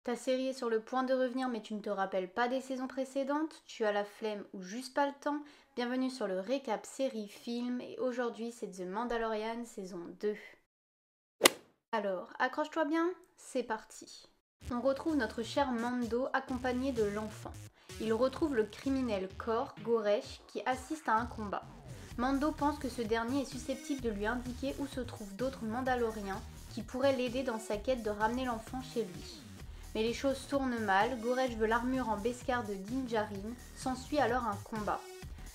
Ta série est sur le point de revenir mais tu ne te rappelles pas des saisons précédentes? Tu as la flemme ou juste pas le temps? Bienvenue sur le récap série film et aujourd'hui c'est The Mandalorian saison 2. Alors, accroche-toi bien, c'est parti. On retrouve notre cher Mando accompagné de l'enfant. Il retrouve le criminel Kor Goresh qui assiste à un combat. Mando pense que ce dernier est susceptible de lui indiquer où se trouvent d'autres Mandaloriens qui pourraient l'aider dans sa quête de ramener l'enfant chez lui. Mais les choses tournent mal, Goresh veut l'armure en Beskar de Din Djarin, s'ensuit alors un combat.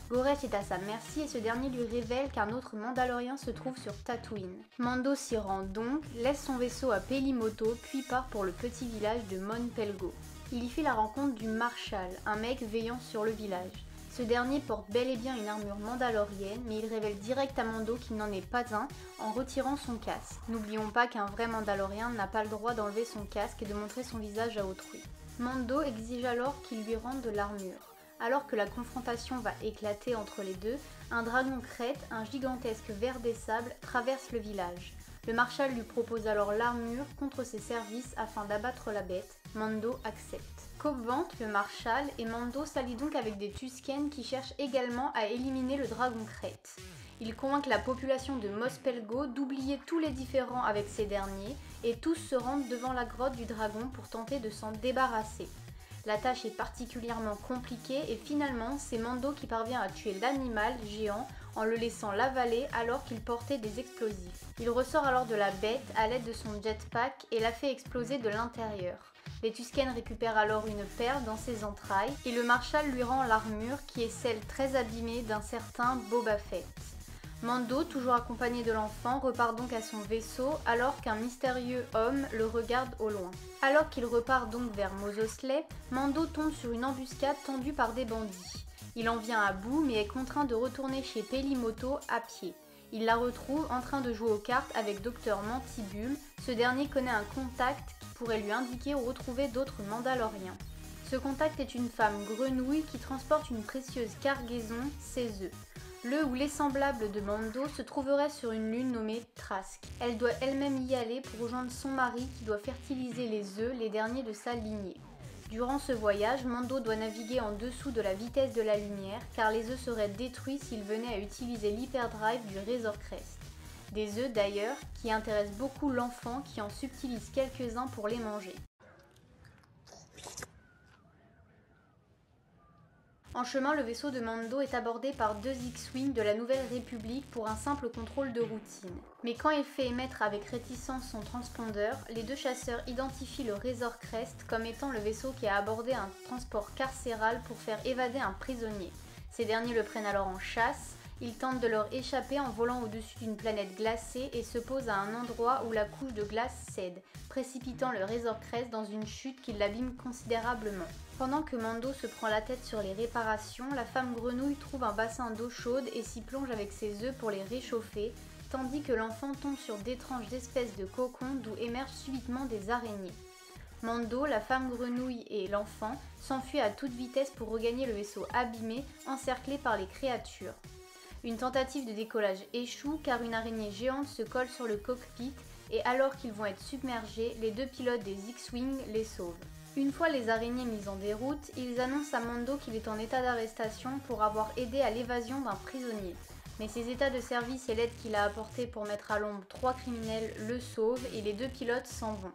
Goresh est à sa merci et ce dernier lui révèle qu'un autre Mandalorien se trouve sur Tatooine. Mando s'y rend donc, laisse son vaisseau à Pelimoto puis part pour le petit village de Mon Pelgo. Il y fait la rencontre du Marshal, un mec veillant sur le village. Ce dernier porte bel et bien une armure mandalorienne, mais il révèle direct à Mando qu'il n'en est pas un en retirant son casque. N'oublions pas qu'un vrai Mandalorien n'a pas le droit d'enlever son casque et de montrer son visage à autrui. Mando exige alors qu'il lui rende de l'armure. Alors que la confrontation va éclater entre les deux, un dragon crête, un gigantesque ver des sables, traverse le village. Le Marshal lui propose alors l'armure contre ses services afin d'abattre la bête. Mando accepte. Cobb le Marshal et Mando s'allient donc avec des Tusken qui cherchent également à éliminer le dragon crête. Ils convainquent la population de Mos Pelgo d'oublier tous les différends avec ces derniers et tous se rendent devant la grotte du dragon pour tenter de s'en débarrasser. La tâche est particulièrement compliquée et finalement c'est Mando qui parvient à tuer l'animal géant en le laissant l'avaler alors qu'il portait des explosifs. Il ressort alors de la bête à l'aide de son jetpack et la fait exploser de l'intérieur. Les Tusken récupèrent alors une perle dans ses entrailles et le Marshal lui rend l'armure qui est celle très abîmée d'un certain Boba Fett. Mando, toujours accompagné de l'enfant, repart donc à son vaisseau alors qu'un mystérieux homme le regarde au loin. Alors qu'il repart donc vers Mos Eisley, Mando tombe sur une embuscade tendue par des bandits. Il en vient à bout mais est contraint de retourner chez Pelimoto à pied. Il la retrouve en train de jouer aux cartes avec Dr Mantibule. Ce dernier connaît un contact qui pourrait lui indiquer où retrouver d'autres Mandaloriens. Ce contact est une femme grenouille qui transporte une précieuse cargaison, ses œufs. Le ou les semblables de Mando se trouveraient sur une lune nommée Trask. Elle doit elle-même y aller pour rejoindre son mari qui doit fertiliser les œufs, les derniers de sa lignée. Durant ce voyage, Mando doit naviguer en dessous de la vitesse de la lumière car les œufs seraient détruits s'il venait à utiliser l'hyperdrive du Razor Crest. Des œufs d'ailleurs qui intéressent beaucoup l'enfant qui en subtilise quelques-uns pour les manger. En chemin, le vaisseau de Mando est abordé par deux X-Wing de la Nouvelle République pour un simple contrôle de routine. Mais quand il fait émettre avec réticence son transpondeur, les deux chasseurs identifient le Razor Crest comme étant le vaisseau qui a abordé un transport carcéral pour faire évader un prisonnier. Ces derniers le prennent alors en chasse. Ils tentent de leur échapper en volant au-dessus d'une planète glacée et se posent à un endroit où la couche de glace cède, précipitant le Razor Crest dans une chute qui l'abîme considérablement. Pendant que Mando se prend la tête sur les réparations, la femme grenouille trouve un bassin d'eau chaude et s'y plonge avec ses œufs pour les réchauffer, tandis que l'enfant tombe sur d'étranges espèces de cocons d'où émergent subitement des araignées. Mando, la femme grenouille et l'enfant s'enfuient à toute vitesse pour regagner le vaisseau abîmé, encerclé par les créatures. Une tentative de décollage échoue car une araignée géante se colle sur le cockpit et alors qu'ils vont être submergés, les deux pilotes des X-Wing les sauvent. Une fois les araignées mises en déroute, ils annoncent à Mando qu'il est en état d'arrestation pour avoir aidé à l'évasion d'un prisonnier. Mais ses états de service et l'aide qu'il a apportée pour mettre à l'ombre 3 criminels le sauvent et les deux pilotes s'en vont.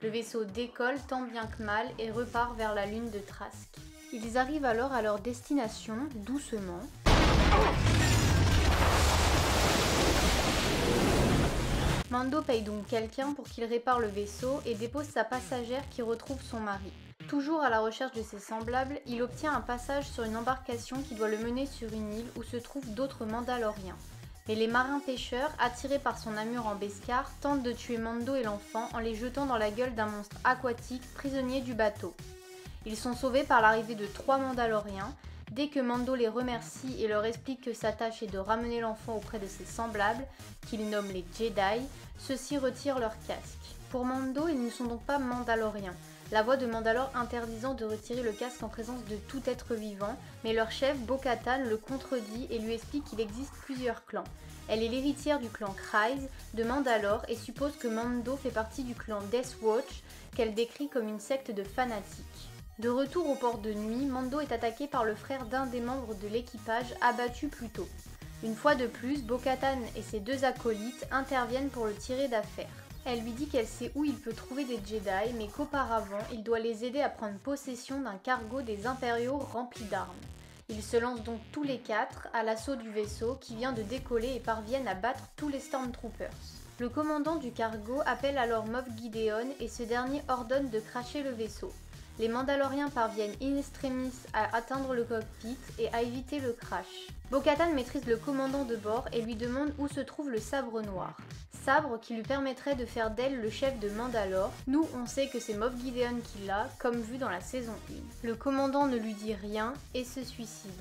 Le vaisseau décolle tant bien que mal et repart vers la lune de Trask. Ils arrivent alors à leur destination, doucement. Mando paye donc quelqu'un pour qu'il répare le vaisseau et dépose sa passagère qui retrouve son mari. Toujours à la recherche de ses semblables, il obtient un passage sur une embarcation qui doit le mener sur une île où se trouvent d'autres Mandaloriens. Mais les marins pêcheurs, attirés par son armure en Beskar, tentent de tuer Mando et l'enfant en les jetant dans la gueule d'un monstre aquatique prisonnier du bateau. Ils sont sauvés par l'arrivée de 3 Mandaloriens. Dès que Mando les remercie et leur explique que sa tâche est de ramener l'enfant auprès de ses semblables, qu'il nomme les Jedi, ceux-ci retirent leur casque. Pour Mando, ils ne sont donc pas Mandaloriens. La voix de Mandalore interdisant de retirer le casque en présence de tout être vivant, mais leur chef, Bo-Katan, le contredit et lui explique qu'il existe plusieurs clans. Elle est l'héritière du clan Kryze de Mandalore et suppose que Mando fait partie du clan Death Watch, qu'elle décrit comme une secte de fanatiques. De retour au port de nuit, Mando est attaqué par le frère d'un des membres de l'équipage abattu plus tôt. Une fois de plus, Bo-Katan et ses 2 acolytes interviennent pour le tirer d'affaire. Elle lui dit qu'elle sait où il peut trouver des Jedi, mais qu'auparavant, il doit les aider à prendre possession d'un cargo des Impériaux rempli d'armes. Ils se lancent donc tous les 4 à l'assaut du vaisseau qui vient de décoller et parviennent à battre tous les Stormtroopers. Le commandant du cargo appelle alors Moff Gideon et ce dernier ordonne de crasher le vaisseau. Les Mandaloriens parviennent in extremis à atteindre le cockpit et à éviter le crash. Bo-Katan maîtrise le commandant de bord et lui demande où se trouve le sabre noir. Sabre qui lui permettrait de faire d'elle le chef de Mandalore. Nous, on sait que c'est Moff Gideon qui l'a, comme vu dans la saison 1. Le commandant ne lui dit rien et se suicide.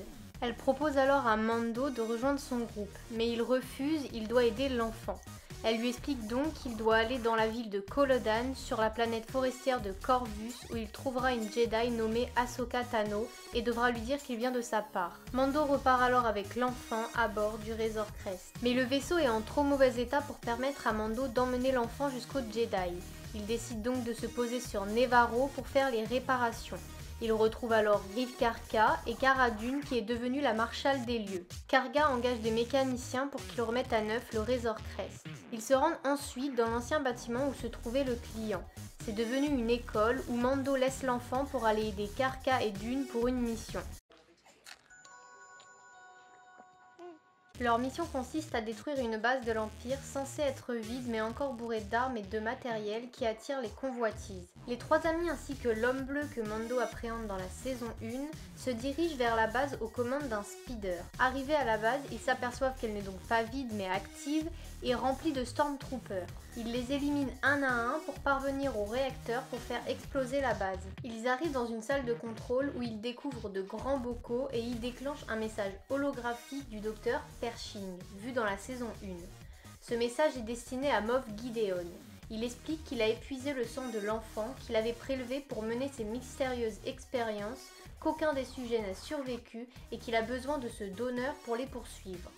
Elle propose alors à Mando de rejoindre son groupe, mais il refuse, il doit aider l'enfant. Elle lui explique donc qu'il doit aller dans la ville de Colodan, sur la planète forestière de Corvus, où il trouvera une Jedi nommée Ahsoka Tano et devra lui dire qu'il vient de sa part. Mando repart alors avec l'enfant à bord du Razor Crest. Mais le vaisseau est en trop mauvais état pour permettre à Mando d'emmener l'enfant jusqu'au Jedi. Il décide donc de se poser sur Nevarro pour faire les réparations. Il retrouve alors Greef Karga et Cara Dune qui est devenue la marshale des lieux. Karga engage des mécaniciens pour qu'ils remettent à neuf le Razor Crest. Ils se rendent ensuite dans l'ancien bâtiment où se trouvait le client. C'est devenu une école où Mando laisse l'enfant pour aller aider Karga et Dune pour une mission. Leur mission consiste à détruire une base de l'Empire censée être vide mais encore bourrée d'armes et de matériel qui attire les convoitises. Les 3 amis ainsi que l'homme bleu que Mando appréhende dans la saison 1 se dirigent vers la base aux commandes d'un speeder. Arrivés à la base, ils s'aperçoivent qu'elle n'est donc pas vide mais active et remplie de Stormtroopers. Ils les éliminent un à un pour parvenir au réacteur pour faire exploser la base. Ils arrivent dans une salle de contrôle où ils découvrent de grands bocaux et y déclenchent un message holographique du docteur Pershing, vu dans la saison 1. Ce message est destiné à Moff Gideon. Il explique qu'il a épuisé le sang de l'enfant qu'il avait prélevé pour mener ces mystérieuses expériences, qu'aucun des sujets n'a survécu et qu'il a besoin de ce donneur pour les poursuivre.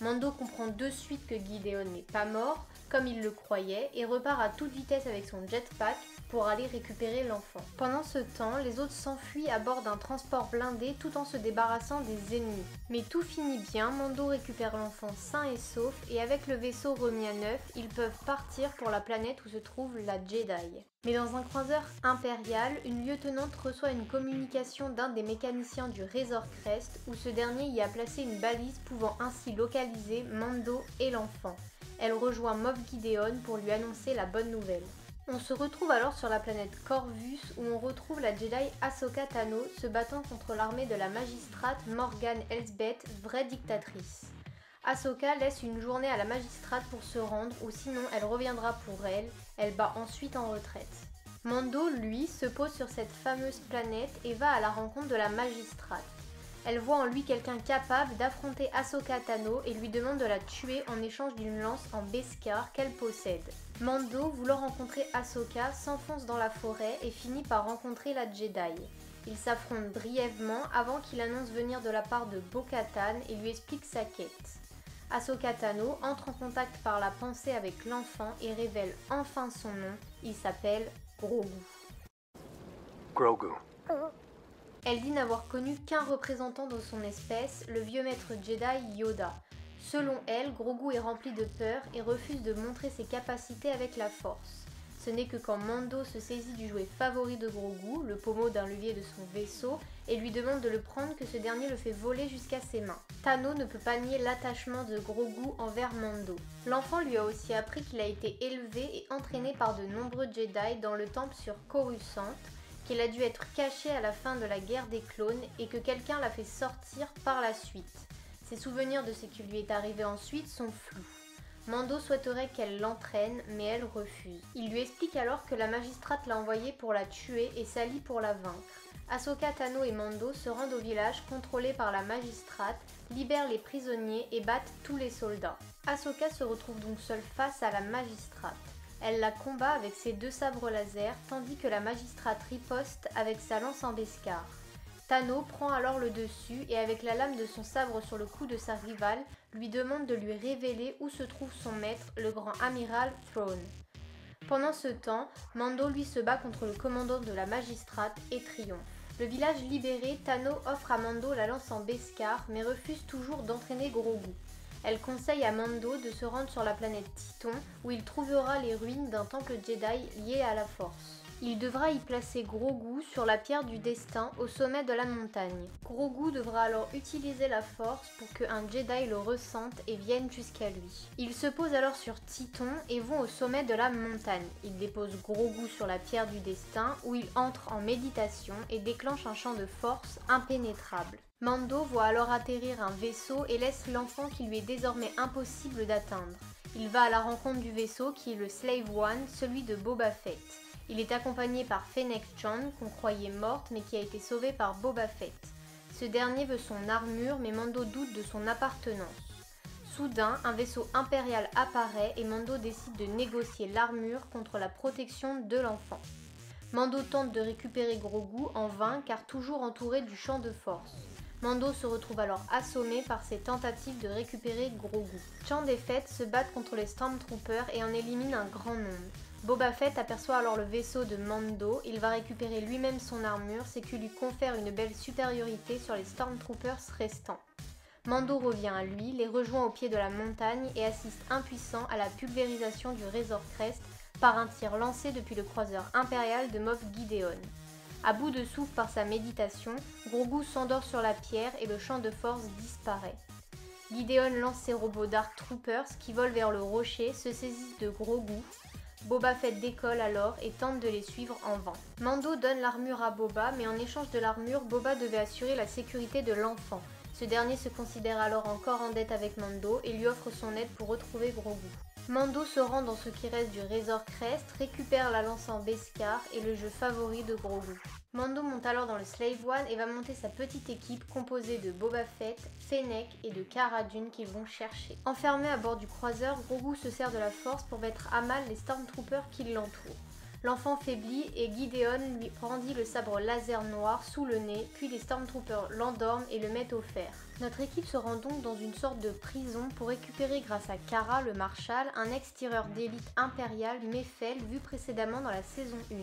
Mando comprend de suite que Gideon n'est pas mort, comme il le croyait, et repart à toute vitesse avec son jetpack pour aller récupérer l'enfant. Pendant ce temps, les autres s'enfuient à bord d'un transport blindé tout en se débarrassant des ennemis. Mais tout finit bien, Mando récupère l'enfant sain et sauf, et avec le vaisseau remis à neuf, ils peuvent partir pour la planète où se trouve la Jedi. Mais dans un croiseur impérial, une lieutenante reçoit une communication d'un des mécaniciens du Razor Crest où ce dernier y a placé une balise pouvant ainsi localiser Mando et l'enfant. Elle rejoint Moff Gideon pour lui annoncer la bonne nouvelle. On se retrouve alors sur la planète Corvus où on retrouve la Jedi Ahsoka Tano se battant contre l'armée de la magistrate Morgan Elsbeth, vraie dictatrice. Ahsoka laisse une journée à la magistrate pour se rendre ou sinon elle reviendra pour elle, elle bat ensuite en retraite. Mando, lui, se pose sur cette fameuse planète et va à la rencontre de la magistrate. Elle voit en lui quelqu'un capable d'affronter Ahsoka Tano et lui demande de la tuer en échange d'une lance en Beskar qu'elle possède. Mando, voulant rencontrer Ahsoka, s'enfonce dans la forêt et finit par rencontrer la Jedi. Ils s'affrontent brièvement avant qu'il annonce venir de la part de Bo-Katan et lui explique sa quête. Ahsoka Tano entre en contact par la pensée avec l'enfant et révèle enfin son nom, il s'appelle Grogu. Grogu. Elle dit n'avoir connu qu'un représentant de son espèce, le vieux maître Jedi Yoda. Selon elle, Grogu est rempli de peur et refuse de montrer ses capacités avec la force. Ce n'est que quand Mando se saisit du jouet favori de Grogu, le pommeau d'un levier de son vaisseau, et lui demande de le prendre que ce dernier le fait voler jusqu'à ses mains. Tano ne peut pas nier l'attachement de Grogu envers Mando. L'enfant lui a aussi appris qu'il a été élevé et entraîné par de nombreux Jedi dans le temple sur Coruscant, qu'il a dû être caché à la fin de la guerre des clones et que quelqu'un l'a fait sortir par la suite. Ses souvenirs de ce qui lui est arrivé ensuite sont flous. Mando souhaiterait qu'elle l'entraîne, mais elle refuse. Il lui explique alors que la magistrate l'a envoyée pour la tuer et s'allie pour la vaincre. Ahsoka Tano et Mando se rendent au village contrôlé par la magistrate, libèrent les prisonniers et battent tous les soldats. Ahsoka se retrouve donc seule face à la magistrate. Elle la combat avec ses 2 sabres laser, tandis que la magistrate riposte avec sa lance en Beskar. Tano prend alors le dessus et avec la lame de son sabre sur le cou de sa rivale, lui demande de lui révéler où se trouve son maître, le grand amiral Thrawn. Pendant ce temps, Mando lui se bat contre le commandant de la magistrate et triomphe. Le village libéré, Tano offre à Mando la lance en Beskar mais refuse toujours d'entraîner Grogu. Elle conseille à Mando de se rendre sur la planète Tython où il trouvera les ruines d'un temple Jedi lié à la Force. Il devra y placer Grogu sur la pierre du destin au sommet de la montagne. Grogu devra alors utiliser la force pour qu'un Jedi le ressente et vienne jusqu'à lui. Ils se posent alors sur Tython et vont au sommet de la montagne. Ils déposent Grogu sur la pierre du destin où il entre en méditation et déclenche un champ de force impénétrable. Mando voit alors atterrir un vaisseau et laisse l'enfant qui lui est désormais impossible d'atteindre. Il va à la rencontre du vaisseau qui est le Slave One, celui de Boba Fett. Il est accompagné par Fennec Shand, qu'on croyait morte mais qui a été sauvée par Boba Fett. Ce dernier veut son armure mais Mando doute de son appartenance. Soudain, un vaisseau impérial apparaît et Mando décide de négocier l'armure contre la protection de l'enfant. Mando tente de récupérer Grogu en vain car toujours entouré du champ de force. Mando se retrouve alors assommé par ses tentatives de récupérer Grogu. Shand et Fett se battent contre les Stormtroopers et en éliminent un grand nombre. Boba Fett aperçoit alors le vaisseau de Mando, il va récupérer lui-même son armure, ce qui lui confère une belle supériorité sur les Stormtroopers restants. Mando revient à lui, les rejoint au pied de la montagne et assiste impuissant à la pulvérisation du Razor Crest par un tir lancé depuis le croiseur impérial de Moff Gideon. À bout de souffle par sa méditation, Grogu s'endort sur la pierre et le champ de force disparaît. Gideon lance ses robots Dark Troopers qui volent vers le rocher, se saisissent de Grogu. Boba Fett décolle alors et tente de les suivre en vain. Mando donne l'armure à Boba, mais en échange de l'armure, Boba devait assurer la sécurité de l'enfant. Ce dernier se considère alors encore en dette avec Mando et lui offre son aide pour retrouver Grogu. Mando se rend dans ce qui reste du Razor Crest, récupère la lance en Beskar et le jeu favori de Grogu. Mando monte alors dans le Slave One et va monter sa petite équipe composée de Boba Fett, Fennec et de Cara Dune qu'ils vont chercher. Enfermé à bord du croiseur, Grogu se sert de la force pour mettre à mal les Stormtroopers qui l'entourent. L'enfant faiblit et Gideon lui brandit le sabre laser noir sous le nez, puis les Stormtroopers l'endorment et le mettent au fer. Notre équipe se rend donc dans une sorte de prison pour récupérer grâce à Cara, le Marshal, un ex-tireur d'élite impérial Mefel vu précédemment dans la saison 1.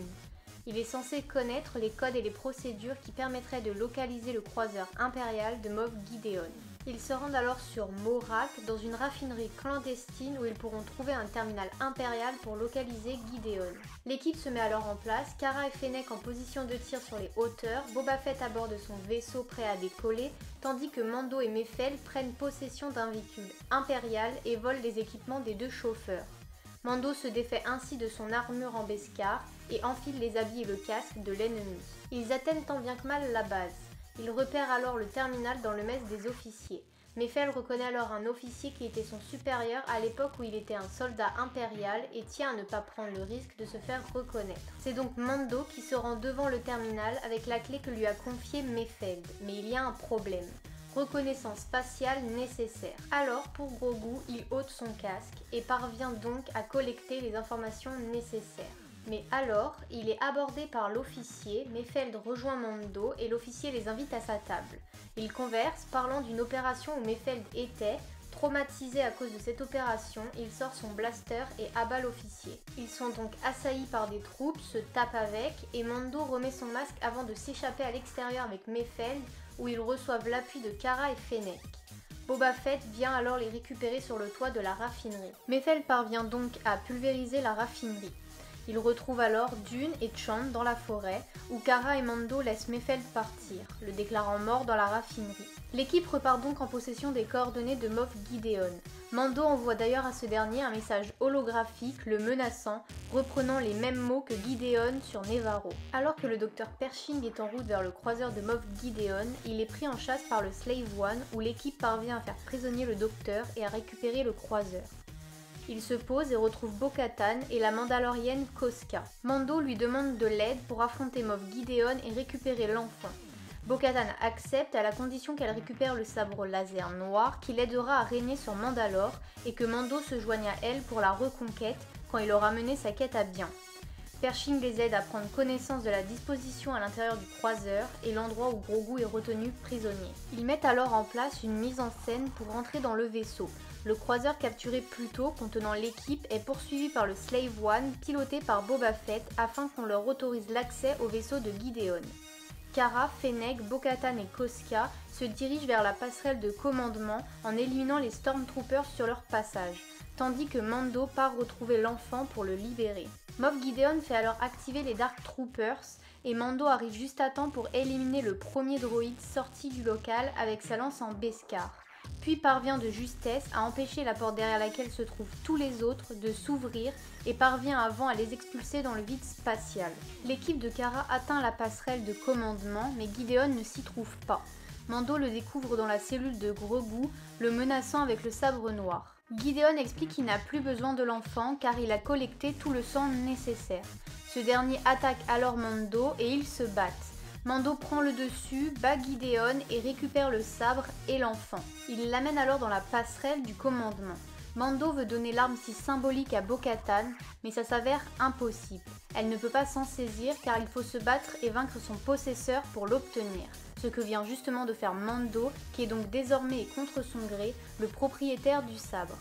Il est censé connaître les codes et les procédures qui permettraient de localiser le croiseur impérial de Moff Gideon. Ils se rendent alors sur Morak, dans une raffinerie clandestine où ils pourront trouver un terminal impérial pour localiser Gideon. L'équipe se met alors en place, Cara et Fennec en position de tir sur les hauteurs, Boba Fett à bord de son vaisseau prêt à décoller, tandis que Mando et Mefel prennent possession d'un véhicule impérial et volent les équipements des deux chauffeurs. Mando se défait ainsi de son armure en Beskar et enfile les habits et le casque de l'ennemi. Ils atteignent tant bien que mal la base. Ils repèrent alors le terminal dans le mess des officiers. Mefel reconnaît alors un officier qui était son supérieur à l'époque où il était un soldat impérial et tient à ne pas prendre le risque de se faire reconnaître. C'est donc Mando qui se rend devant le terminal avec la clé que lui a confiée Mefeld. Mais il y a un problème. Reconnaissance faciale nécessaire. Alors pour Grogu, il ôte son casque et parvient donc à collecter les informations nécessaires. Mais alors, il est abordé par l'officier, Mefeld rejoint Mando et l'officier les invite à sa table. Ils conversent, parlant d'une opération où Mefeld était. Traumatisé à cause de cette opération, il sort son blaster et abat l'officier. Ils sont donc assaillis par des troupes, se tapent avec, et Mando remet son masque avant de s'échapper à l'extérieur avec Mefeld, où ils reçoivent l'appui de Cara et Fennec. Boba Fett vient alors les récupérer sur le toit de la raffinerie. Mefeld parvient donc à pulvériser la raffinerie. Il retrouve alors Dune et Shand dans la forêt, où Cara et Mando laissent Mefeld partir, le déclarant mort dans la raffinerie. L'équipe repart donc en possession des coordonnées de Moff Gideon. Mando envoie d'ailleurs à ce dernier un message holographique le menaçant, reprenant les mêmes mots que Gideon sur Nevarro. Alors que le docteur Pershing est en route vers le croiseur de Moff Gideon, il est pris en chasse par le Slave One, où l'équipe parvient à faire prisonnier le docteur et à récupérer le croiseur. Il se pose et retrouve Bo-Katan et la Mandalorienne Koska. Mando lui demande de l'aide pour affronter Moff Gideon et récupérer l'enfant. Bo-Katan accepte à la condition qu'elle récupère le sabre laser noir qui l'aidera à régner sur Mandalore et que Mando se joigne à elle pour la reconquête quand il aura mené sa quête à bien. Pershing les aide à prendre connaissance de la disposition à l'intérieur du croiseur et l'endroit où Grogu est retenu prisonnier. Ils mettent alors en place une mise en scène pour entrer dans le vaisseau. Le croiseur capturé plus tôt contenant l'équipe est poursuivi par le Slave One piloté par Boba Fett afin qu'on leur autorise l'accès au vaisseau de Gideon. Cara, Fennec, Bo-Katan et Koska se dirigent vers la passerelle de commandement en éliminant les Stormtroopers sur leur passage, tandis que Mando part retrouver l'enfant pour le libérer. Moff Gideon fait alors activer les Dark Troopers et Mando arrive juste à temps pour éliminer le premier droïde sorti du local avec sa lance en Beskar, puis parvient de justesse à empêcher la porte derrière laquelle se trouvent tous les autres de s'ouvrir et parvient avant à les expulser dans le vide spatial. L'équipe de Cara atteint la passerelle de commandement mais Gideon ne s'y trouve pas. Mando le découvre dans la cellule de Grogu, le menaçant avec le sabre noir. Gideon explique qu'il n'a plus besoin de l'enfant car il a collecté tout le sang nécessaire. Ce dernier attaque alors Mando et ils se battent. Mando prend le dessus, bat Gideon et récupère le sabre et l'enfant. Il l'amène alors dans la passerelle du commandement. Mando veut donner l'arme si symbolique à Bo-Katan, mais ça s'avère impossible. Elle ne peut pas s'en saisir car il faut se battre et vaincre son possesseur pour l'obtenir. Ce que vient justement de faire Mando, qui est donc désormais et contre son gré, le propriétaire du sabre.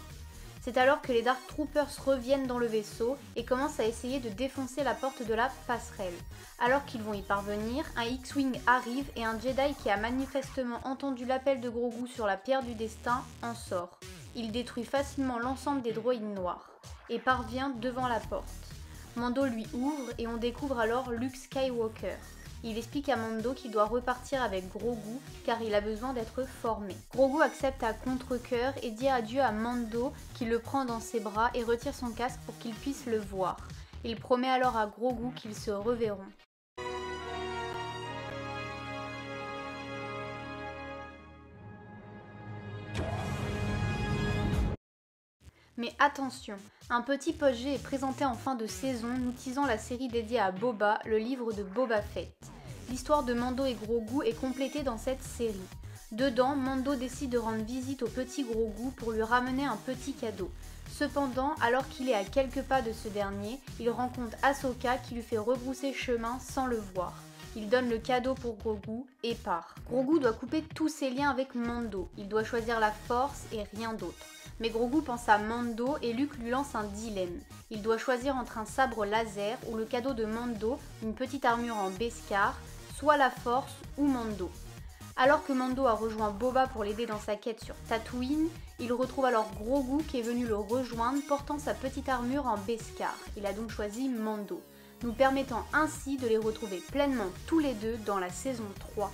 C'est alors que les Dark Troopers reviennent dans le vaisseau et commencent à essayer de défoncer la porte de la passerelle. Alors qu'ils vont y parvenir, un X-Wing arrive et un Jedi qui a manifestement entendu l'appel de Grogu sur la pierre du destin en sort. Il détruit facilement l'ensemble des droïdes noirs et parvient devant la porte. Mando lui ouvre et on découvre alors Luke Skywalker. Il explique à Mando qu'il doit repartir avec Grogu car il a besoin d'être formé. Grogu accepte à contre-cœur et dit adieu à Mando qui le prend dans ses bras et retire son casque pour qu'il puisse le voir. Il promet alors à Grogu qu'ils se reverront. Mais attention, un petit post-G est présenté en fin de saison nous teasant la série dédiée à Boba, le livre de Boba Fett. L'histoire de Mando et Grogu est complétée dans cette série. Dedans, Mando décide de rendre visite au petit Grogu pour lui ramener un petit cadeau. Cependant, alors qu'il est à quelques pas de ce dernier, il rencontre Ahsoka qui lui fait rebrousser chemin sans le voir. Il donne le cadeau pour Grogu et part. Grogu doit couper tous ses liens avec Mando, il doit choisir la force et rien d'autre. Mais Grogu pense à Mando et Luke lui lance un dilemme. Il doit choisir entre un sabre laser ou le cadeau de Mando, une petite armure en Beskar, soit la force ou Mando. Alors que Mando a rejoint Boba pour l'aider dans sa quête sur Tatooine, il retrouve alors Grogu qui est venu le rejoindre portant sa petite armure en Beskar. Il a donc choisi Mando, nous permettant ainsi de les retrouver pleinement tous les deux dans la saison 3.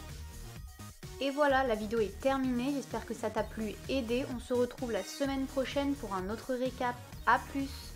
Et voilà, la vidéo est terminée, j'espère que ça t'a plu et aidé. On se retrouve la semaine prochaine pour un autre récap. A plus!